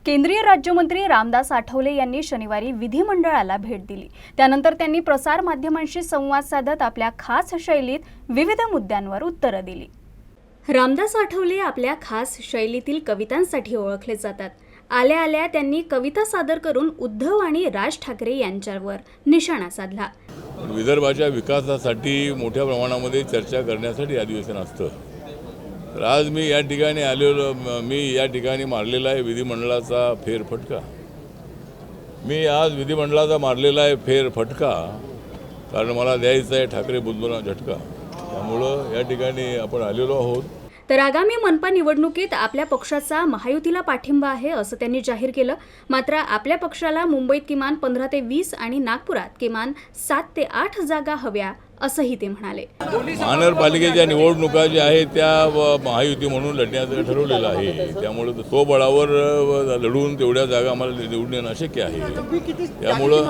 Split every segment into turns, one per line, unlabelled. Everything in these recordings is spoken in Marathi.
केंद्रीय राज्यमंत्री रामदास आठवले यांनी शनिवारी विधिमंडळाला भेट दिली। त्यानंतर त्यांनी प्रसार माध्यमांशी संवाद साधत आपल्या खास शैलीत विविध मुद्द्यांवर उत्तरे दिली। रामदास आठवले आपल्या खास शैलीतील कवितांसाठी ओळखले जातात। आल्या आल्या त्यांनी कविता सादर करून उद्धव आणि राज ठाकरे यांच्यावर निशाणा साधला।
विदर्भाच्या विकासासाठी मोठ्या प्रमाणामध्ये चर्चा करण्यासाठी अधिवेशन असतं। तर आज मी या ठिकाणी आलेलो, मी या ठिकाणी मारलेला आहे विधिमंडळाचा फेरफटका। मी आज विधिमंडळाचा मारलेला आहे फेरफटका कारण मला द्यायचा आहे ठाकरे बुलबुला झटका। त्यामुळं या ठिकाणी आपण आलेलो आहोत।
तर आगामी मनपा निवडणुकीत आपल्या पक्षाचा महायुतीला पाठिंबा आहे असं त्यांनी जाहीर केलं। मात्र आपल्या पक्षाला मुंबईत किमान 15 ते 20 आणि नागपुरात किमान 7 ते 8 जागा हव्या असंही ते म्हणाले।
महानगरपालिकेच्या निवडणुका ज्या आहेत त्या महायुती म्हणून लढण्याचं ठरवलेलं आहे। त्यामुळे स्वबळावर लढून तेवढ्या जागा आम्हाला निवडून येणं अशक्य आहे। त्यामुळं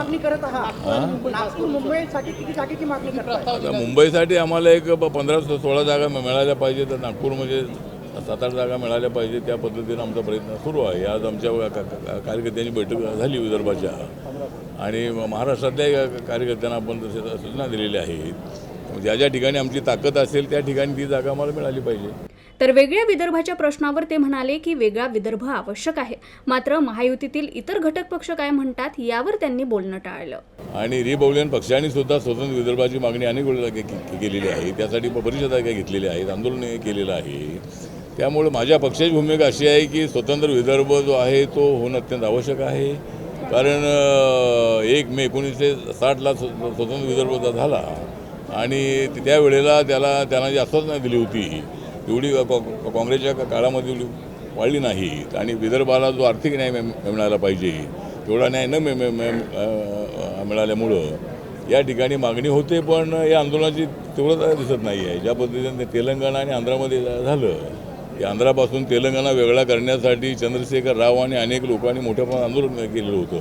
आता मुंबईसाठी आम्हाला एक 15-16 जागा मिळाल्या पाहिजे, तर नागपूर म्हणजे 7-8 जागा मिळाल्या पाहिजे। त्या पद्धतीनं आमचा प्रयत्न सुरू आहे। आज आमच्या कार्यकर्त्यांची बैठक झाली विदर्भाच्या आणि महाराष्ट्रातल्या कार्यकर्त्यांना आपण सूचना दिलेल्या आहेत। ज्या ज्या ठिकाणी आमची ताकद असेल त्या ठिकाणी ती जागा आम्हाला मिळाली पाहिजे।
तर वेगळ्या विदर्भाच्या प्रश्नावर ते म्हणाले की वेगळा विदर्भ आवश्यक आहे, मात्र महायुतीतील इतर घटक पक्ष काय म्हणतात यावर त्यांनी बोलणं टाळलं।
आणि रिपब्लिकन पक्षाने सुद्धा स्वतंत्र विदर्भाची मागणी अनेक वेळेला केलेली आहे। त्यासाठी परिषदा काही घेतलेल्या आहेत, आंदोलन केलेलं आहे। त्यामुळे माझ्या पक्षाची भूमिका अशी आहे की स्वतंत्र विदर्भ जो आहे तो होणं अत्यंत आवश्यक आहे। कारण 1 मे 1960ला स्वतंत्र विदर्भ झाला आणि त्यावेळेला त्यांना जी आश्वासनं दिली होती एवढी काँग्रेसच्या काळामध्ये एवढी वाढली नाहीत आणि विदर्भाला जो आर्थिक न्याय मिळाला पाहिजे तेवढा न्याय न मिळाल्यामुळं या ठिकाणी मागणी होते, पण या आंदोलनाची तीव्रता दिसत नाही आहे। ज्या पद्धतीने तेलंगणा आणि आंध्रामध्ये झालं, या आंध्रापासून तेलंगणा वेगळा करण्यासाठी चंद्रशेखर राव आणि अनेक लोकांनी मोठ्या प्रमाणात आंदोलन केलेलं होतं।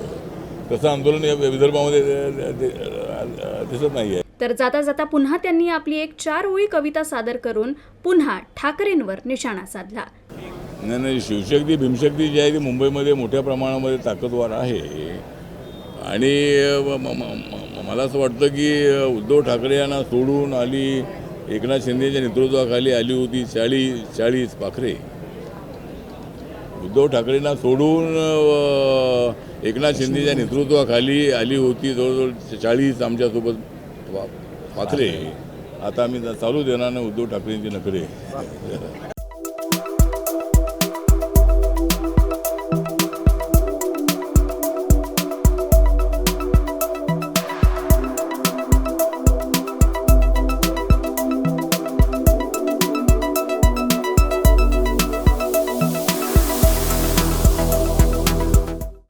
तसं आंदोलन या विदर्भामध्ये दिसत नाही आहे।
तर जाता जाता पुन्हा त्यांनी आपली एक 4 ओळी कविता सादर करून पुन्हा ठाकरेंवर निशाणा साधला।
नाही, शिवशक्ती भीमशक्ती जी आहे ती मुंबईमध्ये मोठ्या प्रमाणामध्ये ताकदवार आहे आणि मला असं वाटतं की उद्धव ठाकरे यांना सोडून आली एकनाथ शिंदेच्या नेतृत्वाखाली आली होती 40 पाखरे। उद्धव ठाकरेंना सोडून एकनाथ शिंदेच्या नेतृत्वाखाली आली होती जवळजवळ 40 आमच्यासोबत पाखरे। आता आम्ही चालू देणार नाही उद्धव ठाकरेंची नखरे।